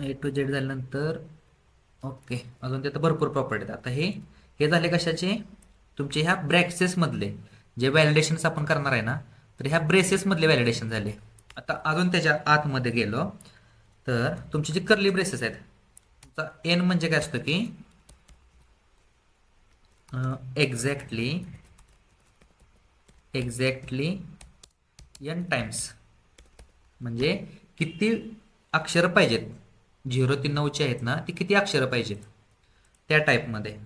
A to Z झाल्यानंतर okay, अजून तिथं भरपूर प्रॉपर्टी आहेत. आता हे झाले कशाचे, तुमचे ह्या ब्रॅकेसेसमधले जे व्हॅलिडेशन्स आपण करणार आहे ना, तर ह्या ब्रेसेसमधले व्हॅलिडेशन झाले. आता अजून त्याच्या आतमध्ये गेलो तर तुमचे जे कर्ली ब्रेसेस आहेत, तुमचा एन म्हणजे काय असतं की एक्झॅक्टली एन टाइम्स, म्हणजे किती अक्षर पाहिजेत, 0 ते 9चे आहेत ना, ती किती अक्षरं पाहिजेत त्या टाईपमध्ये.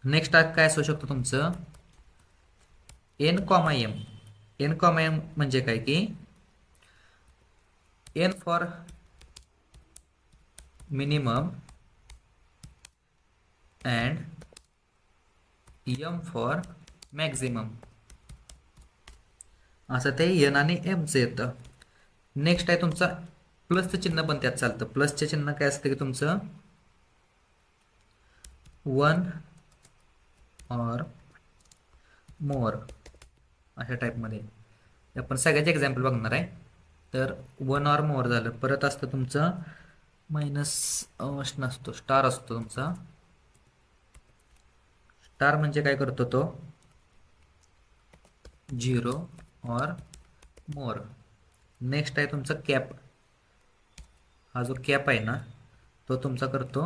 नेक्स्ट काय असू शकतो तुमचं N comma M. N comma M म्हणजे काय की N for minimum and M for maximum, असं ते एन आणि एमचं येतं. नेक्स्ट आहे तुमचा प्लसचं चिन्ह पण त्यात चालतं. प्लसचे चिन्ह काय असतं की तुमचं 1 और मोर अशा टाईपमध्ये. आपण सगळ्याचे एक्झाम्पल बघणार आहे. तर 1 और मोर झालं. परत असतं तुमचं मायनस नसतो, स्टार असतो तुमचा. स्टार म्हणजे काय करतो तो 0 और मोर. नेक्स्ट आहे तुमचा कॅप. हा जो कॅप आहे ना, तो तुमचा करतो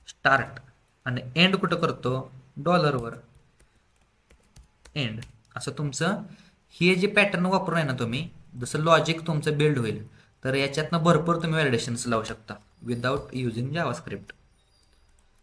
स्टार्ट आणि एंड कुठं करतो डॉलरवर एंड. असं तुमचं हे जे पॅटर्न वापरून आहे ना तुम्ही, जसं लॉजिक तुमचं बिल्ड होईल. तर याच्यातनं भरपूर तुम्ही व्हॅलिडेशन्स लावू शकता विदाउट युजिंग जावास्क्रिप्ट.